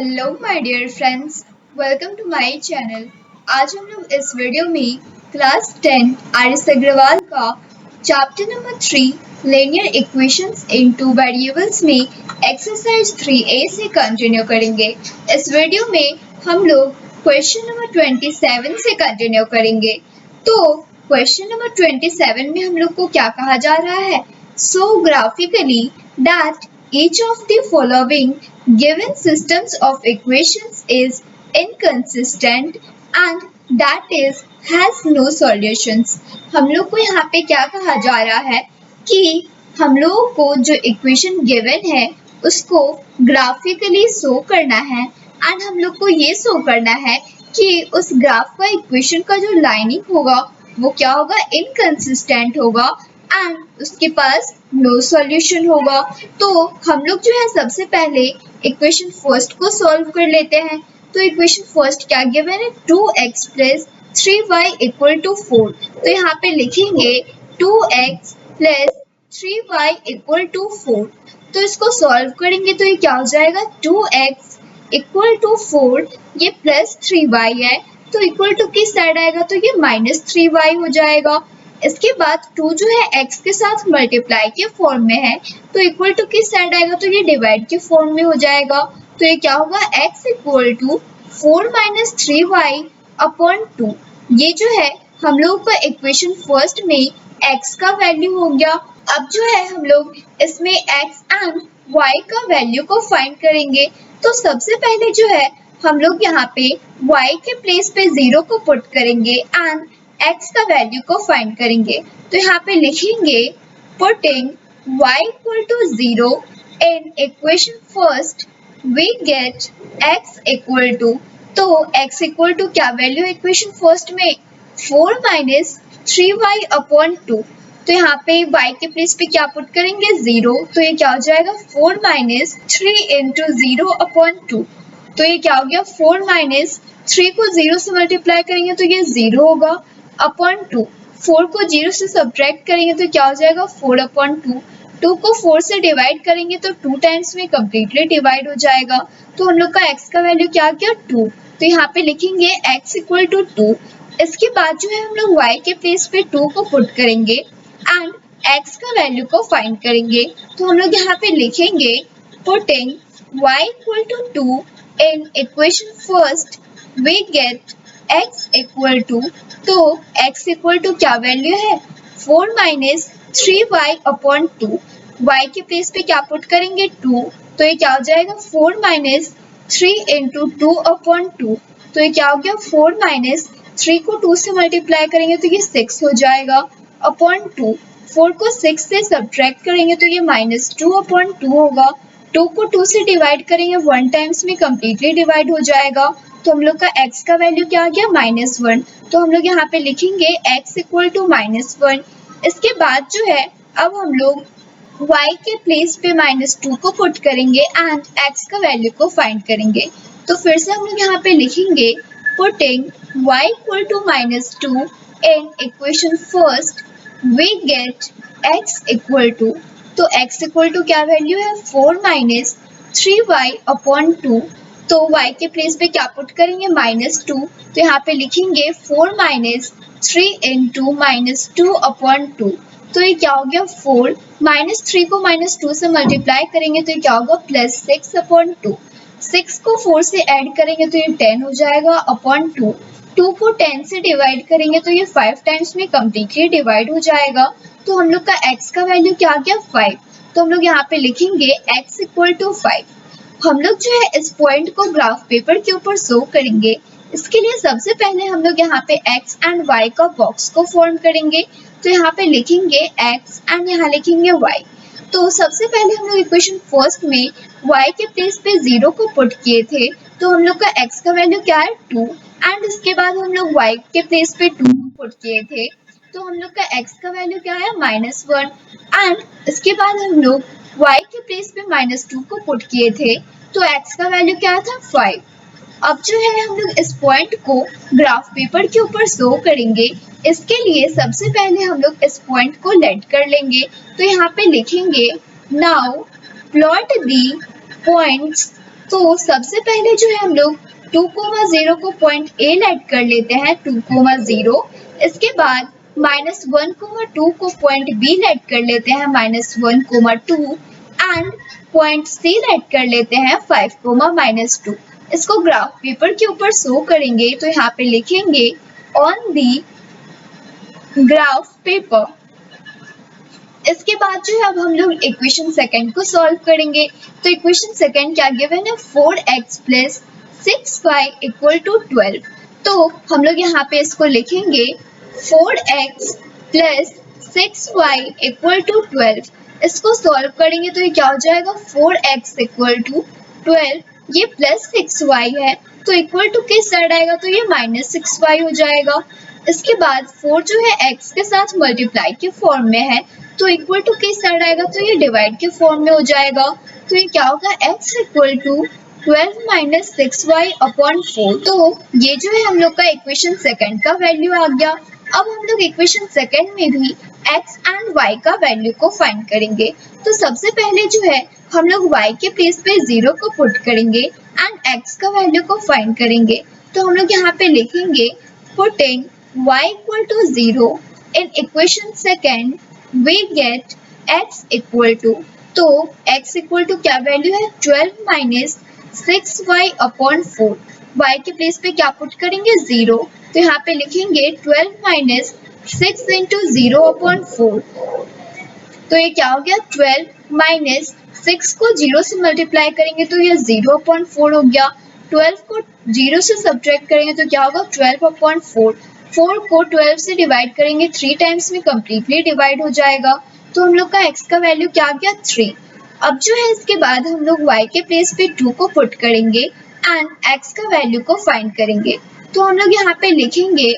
Hello my dear friends, welcome to my channel. आज हम लोग इस वीडियो में क्लास 10 आर.एस. अग्रवाल का चैप्टर नंबर 3 लीनियर इक्वेशंस इन टू वेरिएबल्स में एक्सरसाइज 3A से कंटिन्यू करेंगे। इस वीडियो में हम लोग क्वेश्चन नंबर 27 से कंटिन्यू करेंगे। तो क्वेश्चन नंबर 27 में हम लोग को क्या कहा जा रहा है? So graphically that each of the following given systems of equations is inconsistent and that is has no solutions। हम लोग को यहाँ पे क्या कहा जा रहा है कि हम लोगों को जो इक्वेशन गिवन है उसको ग्राफिकली शो करना है एंड हम लोग को ये शो करना है कि उस ग्राफ का इक्वेशन का जो लाइनिंग होगा वो क्या होगा, इनकंसिस्टेंट होगा एंड उसके पास नो सॉल्यूशन होगा। तो हम लोग जो है सबसे पहले इक्वेशन फर्स्ट को सॉल्व कर लेते हैं। तो इक्वेशन फर्स्ट क्या गिवन है, 2x plus 3y equal to 4। तो यहाँ पे लिखेंगे 2x plus 3y equal to 4। तो इसको सॉल्व करेंगे तो ये क्या हो जाएगा, 2x इक्वल टू 4, ये प्लस 3y है तो इक्वल टू किस साइड आएगा, तो ये माइनस 3y हो जाएगा। इसके बाद 2 जो है x के साथ मल्टीप्लाई के फॉर्म में है तो इक्वल टू किस साइड आएगा, तो ये डिवाइड के फॉर्म में हो जाएगा। तो ये क्या होगा, x equal to 4 minus 3y upon 2। ये जो है हम लोग का इक्वेशन फर्स्ट में x का वैल्यू हो गया। अब जो है हम लोग इसमें x एंड y का वैल्यू को फाइंड करेंगे। तो सबसे पहले जो है हम लोग यहाँ पे y के प्लेस पे 0 को पुट करेंगे एंड x का वैल्यू को फाइंड करेंगे। तो यहाँ पे लिखेंगे putting y equal to 0 in equation first we get x equal to, तो x इक्वल टू क्या वैल्यू है इक्वेशन फर्स्ट में, 4 माइनस 3y अपॉन 2। तो यहाँ पे y के प्लेस पे क्या पुट करेंगे, 0। तो ये क्या हो जाएगा, 4 माइनस 3 इंटू 0 अपॉन 2। तो ये क्या हो गया, 4 माइनस 3 को 0 से मल्टीप्लाई करेंगे तो ये 0 होगा अपॉन 2। 4 को 0 से सब्ट्रैक्ट करेंगे तो क्या हो जाएगा, 4 अपॉन 2। 2 को 4 से डिवाइड करेंगे तो 2 टाइम्स में कम्प्लीटली डिवाइड हो जाएगा। तो हम लोग का x का वैल्यू क्या गया, 2। तो यहाँ पे लिखेंगे x इक्वल टू 2। इसके बाद जो है हम लोग y के प्लेस पे 2 को पुट करेंगे एंड x का वैल्यू को फाइंड करेंगे। तो हम लोग यहाँ पे लिखेंगे putting y equal to 2 in equation first we get x equal to, तो x इक्वल टू क्या वैल्यू है, 4 माइनस 3y अपॉन 2। y के प्लेस पे क्या पुट करेंगे, 2। तो ये क्या हो जाएगा, 4 माइनस 3 इंटू 2 अपॉन 2। तो ये क्या हो गया, 4 माइनस 3 को 2 से मल्टीप्लाई करेंगे तो ये 6 हो जाएगा अपॉन 2। 4 को 6 से सब्ट्रैक्ट करेंगे तो ये माइनस 2 अपॉन 2 होगा। 2 को 2 से डिवाइड करेंगे 1 टाइम्स में कम्प्लीटली डिवाइड हो जाएगा। तो हम लोग का x का वैल्यू क्या आ गया, -1। तो हम लोग यहाँ पे लिखेंगे x इक्वल टू -1। इसके बाद जो है अब हम लोग y के प्लेस पे -2 को पुट करेंगे एंड x का वैल्यू को फाइंड करेंगे। तो फिर से हम लोग यहाँ पे लिखेंगे putting y equal to -2 in equation first we get x equal to, तो x इक्वल टू क्या वैल्यू है, 4 माइनस 3y अपॉन 2। तो y के प्लेस पे क्या पुट करेंगे, -2। तो यहाँ पे लिखेंगे 4 माइनस 3 इंटू -2 अपॉन 2। तो ये क्या हो गया, 4 -3 को -2 से मल्टीप्लाई करेंगे तो ये क्या होगा, +6 अपॉन 2। 6 को 4 से ऐड करेंगे तो ये 10 हो जाएगा अपॉन 2। 2 को 10 से डिवाइड करेंगे तो ये 5 टाइम्स में कम्प्लीटली डिवाइड हो जाएगा। तो हम लोग का x का वैल्यू क्या आ गया, 5। तो हम लोग यहाँ पे लिखेंगे x इक्वल टू 5। हम लोग जो है इस पॉइंट को ग्राफ पेपर के ऊपर शो करेंगे। इसके लिए सबसे पहले हम लोग यहाँ पे x एंड y का बॉक्स को फॉर्म करेंगे। तो यहाँ पे लिखेंगे x एंड यहाँ लिखेंगे y। तो सबसे पहले हम लोग इक्वेशन फर्स्ट में y के प्लेस पे 0 को पुट किए थे तो हम लोग का x का वैल्यू क्या है, 2। एंड इसके बाद हम लोग y के प्लेस पे 2 को पुट किए थे तो हम लोग का x का वैल्यू क्या है, -1। एंड इसके बाद हम लोग y के प्लेस पे -2 को पुट किए थे तो x का वैल्यू क्या था, 5। अब जो है हम लोग इस पॉइंट को ग्राफ पेपर के ऊपर शो करेंगे। इसके लिए सबसे पहले हम लोग इस पॉइंट को लेट कर लेंगे। तो यहाँ पे लिखेंगे नाउ प्लॉट दी पॉइंट्स तो सबसे पहले जो है हम लोग 2,0 को पॉइंट ए लेट कर लेते हैं 2,0। इसके बाद -1,2 को पॉइंट बी लेट कर लेते हैं -1,2 एंड पॉइंट सी लेट कर लेते हैं 5,-2। इसको ग्राफ पेपर के ऊपर शो करेंगे तो यहाँ पे लिखेंगे ऑन दी ग्राफ पेपर। इसके बाद जो है अब हम लोग इक्वेशन सेकंड को सॉल्व करेंगे। तो इक्वेशन सेकंड क्या गिवन है 4x plus 6y equal to 12। तो हम लोग यहाँ पे इसको लिखेंगे 4x plus 6y equal to 12। इसको सॉल्व करेंगे तो ये क्या हो जाएगा 4x इक्वल टू 12, ये प्लस 6y है तो इक्वल टू किस साइड आएगा तो ये -6y हो जाएगा। इसके बाद 4 जो है x के साथ मल्टीप्लाई के फॉर्म में है तो इक्वल टू किस साइड आएगा तो ये डिवाइड के फॉर्म में हो जाएगा। तो ये क्या होगा x equal to 12 minus 6y upon 4। तो ये जो है हम लोग का इक्वेशन सेकंड का वैल्यू आ गया। अब हम लोग इक्वेशन सेकंड में भी x एंड y का वैल्यू को फाइंड करेंगे। तो सबसे पहले जो है हम लोग y के प्लेस पे 0 को पुट करेंगे एंड x का वैल्यू को फाइंड करेंगे। तो हम लोग यहाँ पे लिखेंगे putting y equal to 0 in equation second we get x equal to, तो x इक्वल टू क्या वैल्यू है 12 माइनस 6y अपॉन 4। y के प्लेस पे क्या पुट करेंगे 0, तो यहाँ पे लिखेंगे 12 माइनस 6 इंटू 0 अपॉन 4। तो ये क्या हो गया 12 माइनस 6 को 0 से मल्टीप्लाई करेंगे तो ये 0 अपॉन 4 हो गया। 12 को 0 से सब्ट्रैक्ट करेंगे तो क्या होगा 12 अपॉन 4। 4 को 12 से डिवाइड करेंगे 3 टाइम्स में कम्प्लीटली डिवाइड हो जाएगा। तो हम लोग का x का वैल्यू क्या आ गया 3। अब जो है इसके बाद हम लोग y के प्लेस पे 2 को पुट करेंगे एंड x का वैल्यू को फाइंड करेंगे। तो हम लोग यहाँ पे लिखेंगे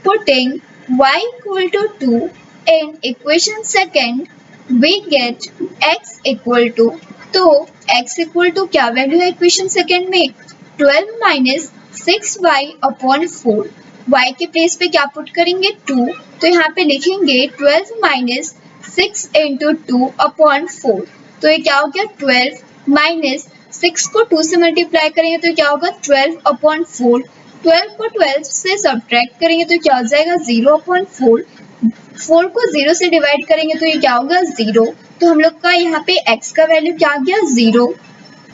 putting y equal to 2 in equation second we get x equal to, तो x इक्वल टू क्या वैल्यू है इक्वेशन सेकंड में 12 माइनस 6y अपॉन 4। y के प्लेस पे क्या पुट करेंगे 2, तो यहाँ पे लिखेंगे 12 माइनस 6 इंटू 2 अपॉन 4। तो ये क्या हो गया 12 माइनस 6 को 2 से मल्टीप्लाई करेंगे तो क्या होगा 12 अपॉन 4। 12 को 12 से सब्ट्रैक्ट करेंगे तो क्या हो जाएगा 0 अपॉन 4। 4 को 0 से डिवाइड करेंगे तो ये क्या होगा 0। तो हम लोग का यहाँ पे x का वैल्यू क्या आ गया 0।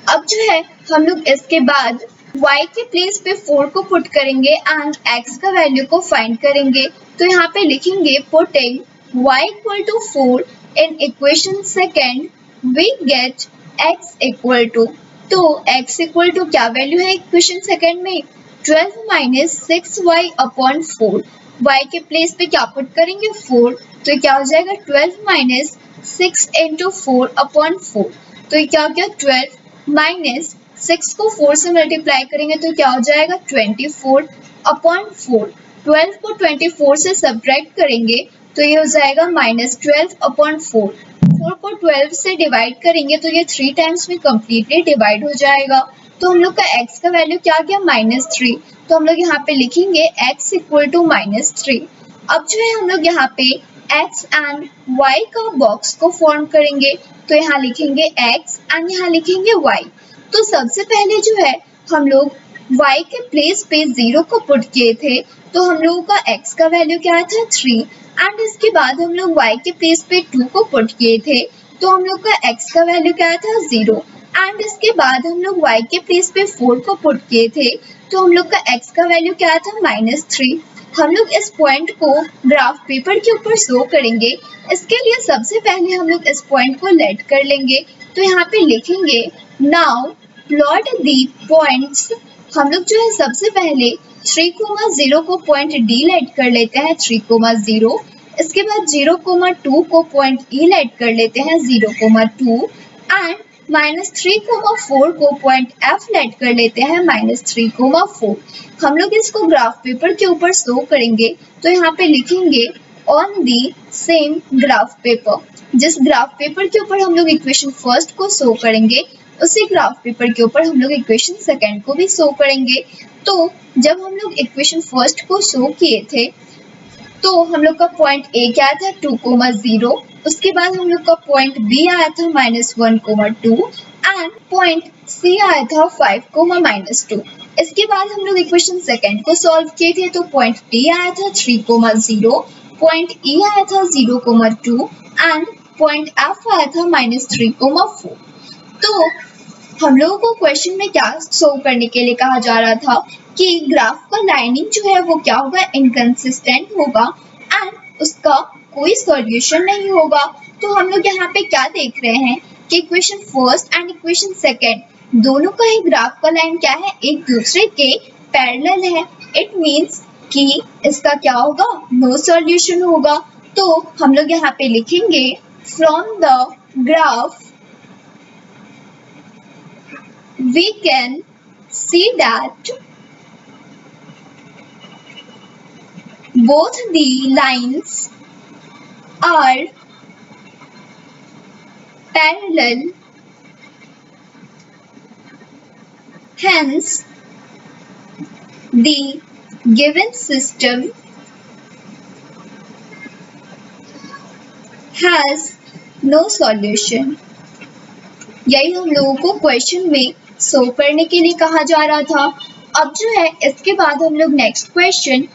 अब जो है हम लोग इसके बाद y के प्लेस पे 4 को पुट करेंगे एंड x का वैल्यू को फाइंड करेंगे। तो यहाँ पे लिखेंगे putting y equal to 4 in equation second we get x equal to, तो x इक्वल टू क्या वैल्यू है इक्वेशन सेकंड में 12 माइनस 6y अपॉन 4। y के प्लेस पे क्या पुट करेंगे 4, तो क्या हो जाएगा 12 माइनस 6 इंटू 4 अपॉन 4। तो ये क्या हो गया 12 माइनस 6 को 4 से मल्टीप्लाई करेंगे तो क्या हो जाएगा 24 अपॉन 4। 12 को 24 से सब्ट्रैक्ट करेंगे तो ये हो जाएगा -12 अपॉन 4। 4 को 12 से डिवाइड करेंगे तो ये 3 टाइम्स में कम्प्लीटली डिवाइड हो जाएगा। तो हम लोग का x का वैल्यू क्या आ गया -3। तो हम लोग यहाँ पे लिखेंगे x इक्वल टू -3। अब जो है हम लोग यहाँ पे x एंड y का बॉक्स को फॉर्म करेंगे। तो यहाँ लिखेंगे x एंड यहाँ लिखेंगे y। तो सबसे पहले जो है हम लोग y के प्लेस पे 0 को पुट किए थे तो हम लोगों का x का वैल्यू क्या था 3 एंड इसके बाद हम लोग y के प्लेस पे 2 को पुट किए थे तो हम लोग का x का वैल्यू क्या था 0 एंड इसके बाद हम लोग y के प्लेस पे 4 को पुट किए थे तो हम लोग का x का वैल्यू क्या था -3। हम लोग इस पॉइंट को ग्राफ पेपर के ऊपर शो करेंगे। इसके लिए सबसे पहले हम लोग इस पॉइंट को लेट कर लेंगे। तो यहाँ पे लिखेंगे नाउ प्लॉट दी पॉइंट्स। हम लोग जो है सबसे पहले 3,0 को पॉइंट D लेट कर लेते हैं 3,0। इसके बाद 0,2 को पॉइंट E लेट कर लेते हैं 0,2 एंड -3,4 को पॉइंट F लेट कर लेते हैं -3,4। हम लोग इसको ग्राफ पेपर के ऊपर शो करेंगे। तो यहाँ पे लिखेंगे on the same graph paper. जिस ग्राफ पेपर के ऊपर हम लोग इक्वेशन फर्स्ट को शो करेंगे उसी ग्राफ पेपर के ऊपर हम लोग इक्वेशन सेकंड को भी शो करेंगे। तो जब हम लोग इक्वेशन फर्स्ट को शो किए थे तो हम लोग का पॉइंट ए क्या था 2,0 उसके बाद हम लोग का पॉइंट बी आया था -1,2 एंड पॉइंट सी आया था 5, -2। इसके बाद हम लोग इक्वेशन सेकेंड को सॉल्व किए थे तो पॉइंट डी आया था 3, 0, पॉइंट ई आया था 0, 2 एंड पॉइंट एफ आया था -3, 4। तो हम लोगों को क्वेश्चन में क्या शो करने के लिए कहा जा रहा था कि ग्राफ का लाइनिंग जो है वो क्या होगा, इनकंसिस्टेंट होगा एंड उसका कोई सॉल्यूशन नहीं होगा। तो हम लोग यहाँ पे क्या देख रहे हैं कि equation first and equation second दोनों का ही ग्राफ का लाइन क्या है, एक दूसरे के पैरेलल है। इट मीन्स कि इसका क्या होगा, नो सॉल्यूशन होगा। तो हम लोग यहाँ पे लिखेंगे from the graph we can see that both the lines are parallel, hence the given system has no solution। यही हम लोगों को क्वेश्चन में शो करने के लिए कहा जा रहा था। अब जो है इसके बाद हम लोग नेक्स्ट क्वेश्चन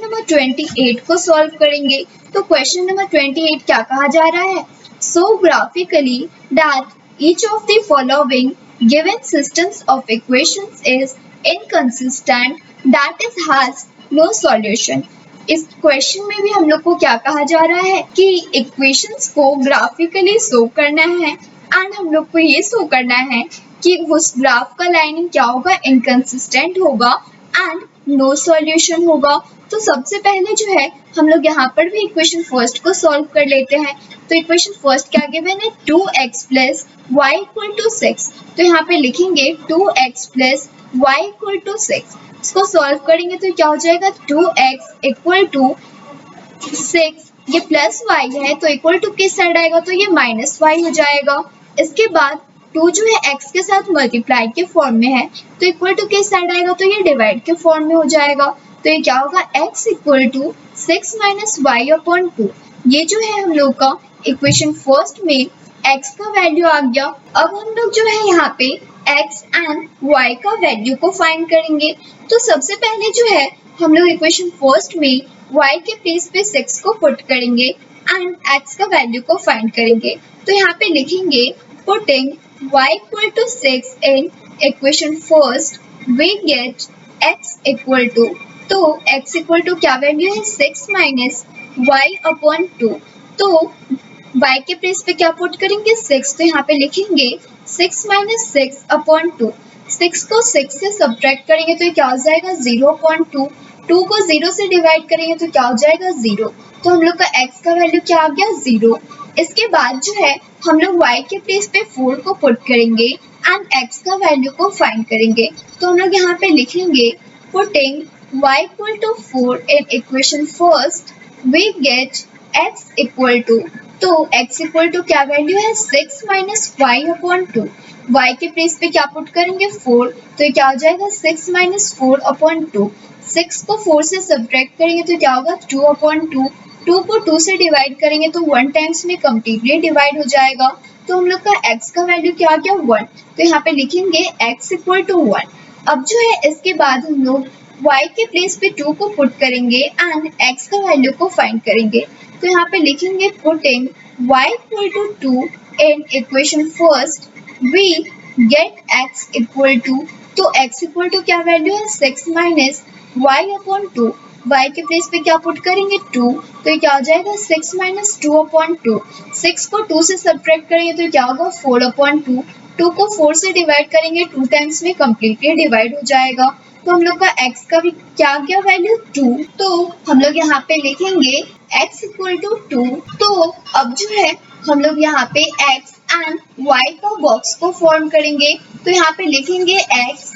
नंबर 28 को सॉल्व करेंगे। तो क्वेश्चन नंबर 28 क्या कहा जा रहा है, so graphically that each of the following given systems of equations is inconsistent that is has no solution. इस क्वेश्चन में भी हम लोग को क्या कहा जा रहा है कि इक्वेशंस को ग्राफिकली शो करना है एंड हम लोग को ये शो करना है कि उस ग्राफ का लाइनिंग क्या होगा, इनकंसिस्टेंट होगा एंड नो सॉल्यूशन होगा। तो सबसे पहले जो है हम लोग यहाँ पर भी इक्वेशन फर्स्ट को सॉल्व कर लेते हैं। तो इक्वेशन फर्स्ट क्या गिवन है, 2x + y = 6। तो यहाँ पे लिखेंगे 2x + y = 6। इसको सॉल्व करेंगे तो क्या हो जाएगा, 2x = 6, ये प्लस y है तो इक्वल टू किस साइड आएगा, तो ये -y हो जाएगा। इसके बाद 2 जो है x के साथ मल्टीप्लाई के फॉर्म में है तो इक्वल टू किस साइड आएगा, तो ये डिवाइड के फॉर्म में हो जाएगा। तो ये क्या होगा, x = 6 - y/2। ये जो है हम लोग का इक्वेशन फर्स्ट में x का वैल्यू आ गया। अब हम लोग जो है यहाँ पे x एंड y का वैल्यू को फाइंड करेंगे। तो सबसे पहले जो है हम लोग इक्वेशन फर्स्ट में y के प्लेस पे 6 को पुट करेंगे एंड x का वैल्यू को फाइंड करेंगे। तो यहाँ पे लिखेंगे putting y = 6 in equation first we get x = तो x = क्या वैल्यू है, 6 - y/2। तो y के प्लेस पे क्या पुट करेंगे, 6। तो यहाँ पे लिखेंगे 6 - 6/2। 6 को 6 से सब्ट्रैक्ट करेंगे तो क्या हो जाएगा, 0/2। 2 को 0 से डिवाइड करेंगे तो क्या हो जाएगा, 0। तो हम लोग का x का वैल्यू क्या आ गया, 0। इसके बाद जो है हम लोग y के प्लेस पे 4 को पुट करेंगे एंड x का वैल्यू को फाइंड करेंगे। तो हम लोग यहाँ पे लिखेंगे putting y = 4 in equation first we get x = तो x = क्या वैल्यू है, 6 - y/2। y के प्लेस पे क्या पुट करेंगे, 4। तो ये क्या हो जाएगा, 6 - 4/2। 6 को 4 से सब्ट्रैक्ट करेंगे तो क्या होगा, 2/2। 2 को 2 से डिवाइड करेंगे तो 1 टाइम्स में कम्प्लीटली डिवाइड हो जाएगा। तो हम लोग का x का वैल्यू क्या आ गया, 1। तो यहाँ पे लिखेंगे x = 1। अब जो है इसके बाद हम लोग y के प्लेस पे 2 को पुट करेंगे एंड x का वैल्यू को फाइंड करेंगे। तो यहाँ पे लिखेंगे putting y = 2 in equation first we get x = तो x = क्या वैल्यू है, 6 - y/2। y के प्लेस पे क्या पुट करेंगे, 2। तो ये क्या हो जाएगा, 6 - 2/2। 6 को 2 से सब्ट्रैक्ट करेंगे तो क्या होगा, 4/2। 2 को 4 से डिवाइड करेंगे 2 टाइम्स में कम्प्लीटली डिवाइड हो जाएगा। तो हम लोग का x का भी क्या आ गया वैल्यू, 2। तो हम लोग यहाँ पे लिखेंगे x = 2। तो अब जो है हम लोग यहाँ पे x एंड y का बॉक्स को फॉर्म करेंगे। तो यहाँ पे लिखेंगे x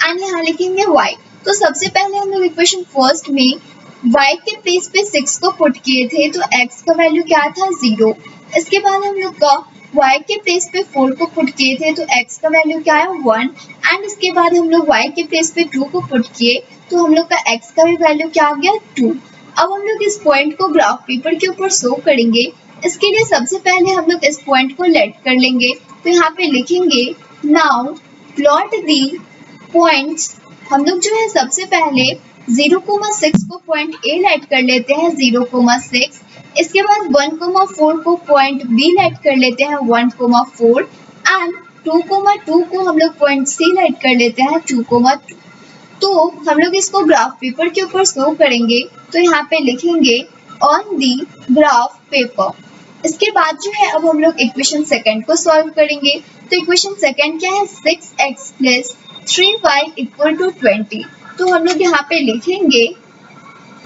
एंड यहाँ लिखेंगे y। तो सबसे पहले हम लोग इक्वेशन फर्स्ट में y के प्लेस पे 6 को पुट किए थे तो x का वैल्यू क्या था, 0। इसके बाद हम लोग का y के प्लेस पे 4 को पुट किए थे तो x का वैल्यू क्या है, 1। एंड इसके बाद हम लोग y के प्लेस पे 2 को पुट किए तो हम लोग का x का भी वैल्यू क्या आ गया, 2। अब हम लोग इस पॉइंट को ग्राफ पेपर के ऊपर शो करेंगे इसके लिए सबसे पहले हम लोग इस पॉइंट को लेट कर लेंगे, तो यहाँ पे लिखेंगे नाउ प्लॉट दी पॉइंट्स। हम लोग जो है सबसे पहले 0,6 को पॉइंट ए लेट कर लेते हैं 0,6, इसके बाद 1,4 को पॉइंट बी लेट कर लेते हैं 1,4 एंड 2,2 को हम लोग पॉइंट सी लेट कर लेते हैं 2,2। तो हम लोग इसको ग्राफ पेपर के ऊपर शो करेंगे, तो यहाँ पे लिखेंगे ऑन दी ग्राफ पेपर। इसके बाद जो है अब हम लोग इक्वेशन सेकंड को सॉल्व करेंगे। तो इक्वेशन सेकंड क्या है, 6x plus 3y equal to 20। तो हम लोग यहाँ पे लिखेंगे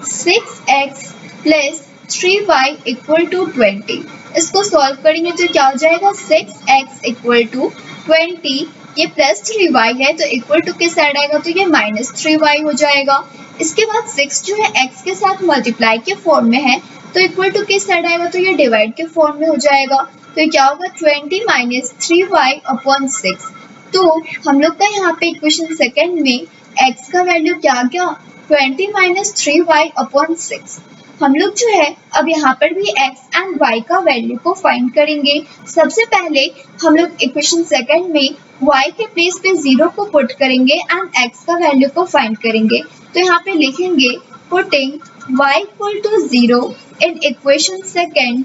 6x plus 3y equal to 20। इसको सॉल्व करेंगे तो क्या हो जाएगा, 6x इक्वल टू 20, ये प्लस 3y है तो इक्वल टू के साइड आएगा तो ये माइनस 3y हो जाएगा। इसके बाद 6 जो है x के साथ मल्टीप्लाई के फॉर्म में है, तो इक्वल टू के साइड आएगा तो ये डिवाइड के फॉर्म में हो जाएगा। तो ये क्या होगा, 20 माइनस 3y अपॉन 6। तो हम लोग का यहाँ पे इक्वेशन सेकंड में x का वैल्यू क्या आ गया, 20 माइनस 3y अपॉन 6। हम लोग जो है अब यहाँ पर भी x एंड y का वैल्यू को फाइंड करेंगे। सबसे पहले हम लोग इक्वेशन सेकंड में y के प्लेस पे 0 को पुट करेंगे एंड x का वैल्यू को फाइंड करेंगे। तो यहाँ पे लिखेंगे putting y equal to 0 in equation second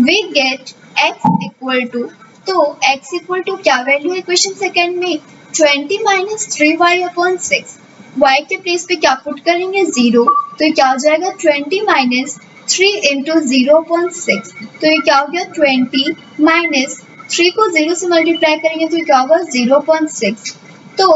we get x equal to, तो x इक्वल टू क्या वैल्यू है इक्वेशन सेकंड में, 20 माइनस 3y अपॉन 6। y के प्लेस पे क्या पुट करेंगे, 0, तो ये क्या हो जाएगा, 20 माइनस 3 इंटू 0 अपॉन 6। तो ये क्या हो गया, 20 माइनस 3 को 0 से मल्टीप्लाई करेंगे तो क्या होगा, 0 अपॉन 6। तो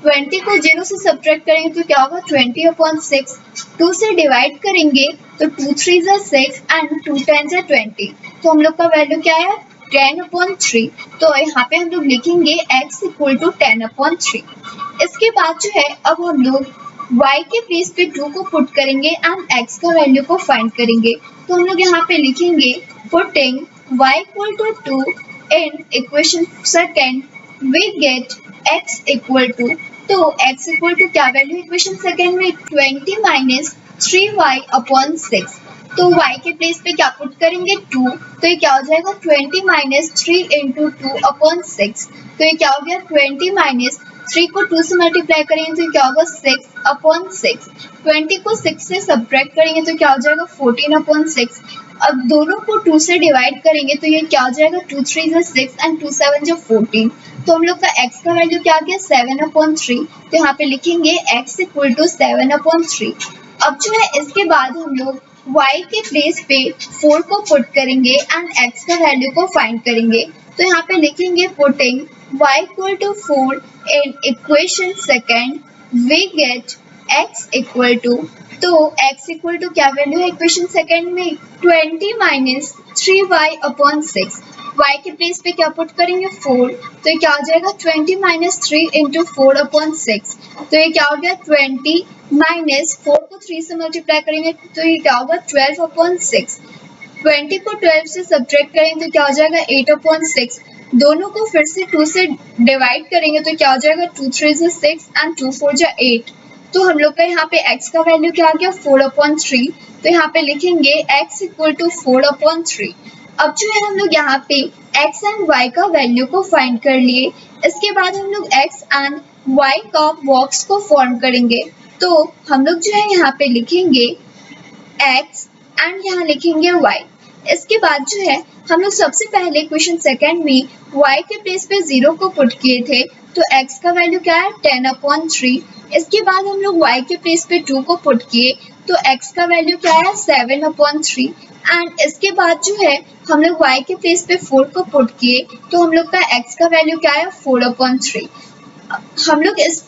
20 को 0 से सब्ट्रैक्ट करेंगे तो क्या होगा, 20 अपॉन 6। 2 से डिवाइड करेंगे तो 2 3 जा 6 एंड 2 10 जा 20। तो हम लोग का वैल्यू क्या है, 10 अपॉन 3। तो यहाँ पे हम लोग लिखेंगे x इक्वल टू 10 अपॉन 3। इसके बाद जो है अब हम लोग y के प्लेस पे 2 को पुट करेंगे एंड x का वैल्यू को फाइंड करेंगे। तो हम लोग यहाँ पे लिखेंगे putting y equal to 2 in equation second we get x equal to, तो x इक्वल टू क्या वैल्यू इक्वेशन सेकंड में, 20 माइनस 3y अपॉन 6। तो y के प्लेस पे क्या पुट करेंगे, 2, तो ये क्या हो जाएगा, 20 माइनस 3 इंटू 2 अपॉन 6। तो ये क्या हो गया, 20 माइनस 3 को 2 से मल्टीप्लाई करेंगे तो क्या होगा, 6 अपॉन 6। 20 को 6 से सब्ट्रैक्ट करेंगे तो क्या हो जाएगा, 14 अपॉन 6। अब दोनों को 2 से डिवाइड करेंगे तो ये क्या हो जाएगा, 2 3 जा 6 एंड 2 7 जा 14। तो हम लोग का x का वैल्यू क्या आ गया, 7 अपॉन 3। तो यहाँ पे लिखेंगे x इक्वल टू 7 अपॉन 3। अब जो है इसके बाद हम लोग y के प्लेस पे 4 को पुट करेंगे एंड x का वैल्यू को फाइंड करेंगे। तो यहाँ पे लिखेंगे putting y equal to 4 in equation second we get x equal to, तो x इक्वल टू क्या वैल्यू है इक्वेशन सेकंड में, 20 माइनस 3y अपॉन 6। y के प्लेस पे क्या पुट करेंगे, 4, तो ये क्या हो जाएगा, 20 माइनस 3 इंटू 4 अपॉन 6। तो ये क्या हो गया, 20 माइनस 4 को 3 से मल्टीप्लाई करेंगे तो ये क्या होगा, 12 अपॉन 6। 20 को 12 से सब्ट्रैक्ट करेंगे तो क्या हो जाएगा, 8 अपॉन 6। दोनों को फिर से 2 से डिवाइड करेंगे तो क्या हो जाएगा, 2 3 जा 6 एंड 2 4 जा 8। तो हम लोग का यहाँ पे x का वैल्यू क्या आ गया, 4 अपॉन 3। तो यहाँ पे लिखेंगे x इक्वल टू 4 अपॉन 3। अब जो है हम लोग यहाँ पे x एंड y का वैल्यू को फाइंड कर लिए। इसके बाद हम लोग x एंड y का बॉक्स को फॉर्म करेंगे। तो हम लोग जो है यहाँ पे लिखेंगे x एंड यहाँ लिखेंगे y। इसके बाद जो है हम लोग सबसे पहले क्वेश्चन सेकंड में y के प्लेस पे 0 को पुट किए थे, तो x का वैल्यू क्या है, 10 अपॉन 3। इसके बाद हम लोग y के प्लेस पे 2 को पुट किए तो x का वैल्यू क्या है, 7 अपॉन 3। एंड इसके बाद जो है हम लोग y के प्लेस पे 4 को पुट किए तो हम लोग का x का वैल्यू क्या है, 4 अपॉन 3। हम लोग इस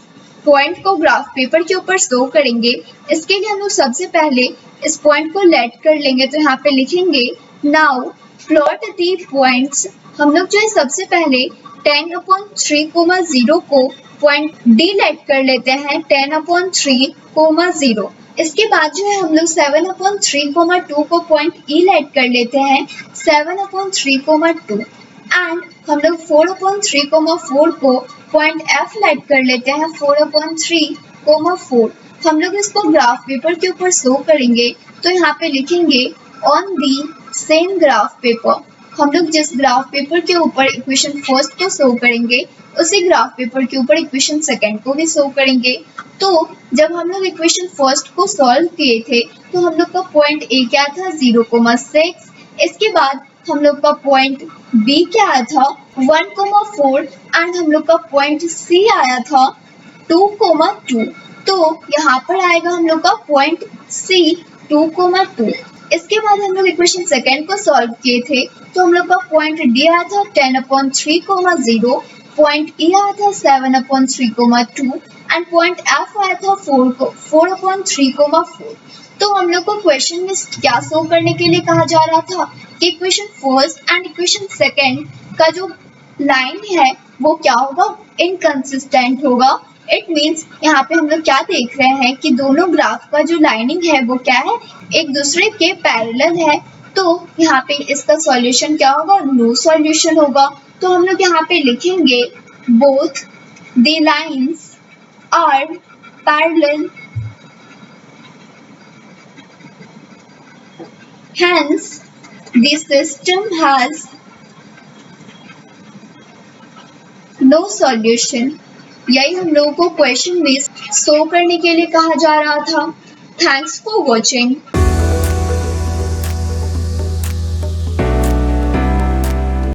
पॉइंट को ग्राफ पेपर के ऊपर शो करेंगे। इसके लिए हम लोग सबसे पहले इस पॉइंट को लेट कर लेंगे। तो यहाँ पे लिखेंगे नाउ प्लॉट दी पॉइंट्स। हम लोग जो है सबसे पहले 10 अपॉन 3,0 को पॉइंट डी लेट कर लेते हैं, 10 अपॉन 3,0। इसके बाद जो है हम लोग 7 अपॉन 3,2 को पॉइंट ई लेट कर लेते हैं, 7 अपॉन 3,2। एंड हम लोग 4 अपॉन 3,4 को पॉइंट एफ लेट कर लेते हैं, 4 अपॉन 3,4। हम लोग इसको ग्राफ पेपर के ऊपर शो करेंगे। तो यहाँ पे लिखेंगे on the same graph paper. हम लोग जिस ग्राफ पेपर के ऊपर इक्वेशन फर्स्ट को शो करेंगे उसी ग्राफ पेपर के ऊपर इक्वेशन सेकंड को भी शो करेंगे। तो जब हम लोग इक्वेशन फर्स्ट को सॉल्व किए थे तो हम लोग का पॉइंट ए क्या था 0,6। इसके बाद हम लोग का पॉइंट बी क्या आया था 1,4 एंड हम लोग का पॉइंट सी आया था 2,2। तो यहाँ पर आएगा हम लोग का पॉइंट सी 2,2। इसके बाद हम लोग इक्वेशन सेकंड को सॉल्व किए थे तो हम लोग का पॉइंट डी आया था 10/3,0, पॉइंट ई आया था 7/3,2 एंड पॉइंट एफ आया था 4/3,4। तो हम लोग को क्वेश्चन में क्या शो करने के लिए कहा जा रहा था कि equation first and equation second का जो लाइन है वो क्या होगा, इनकंसिस्टेंट होगा। इट मीन्स यहाँ पे हम लोग क्या देख रहे हैं कि दोनों ग्राफ का जो लाइनिंग है वो क्या है, एक दूसरे के पैरेलल है। तो यहाँ पे इसका सॉल्यूशन क्या होगा, नो सॉल्यूशन होगा। तो हम लोग यहाँ पे लिखेंगे both the lines are parallel, hence the system has no solution। यही हम लोगों को क्वेश्चन में शो करने के लिए कहा जा रहा था। Thanks for watching.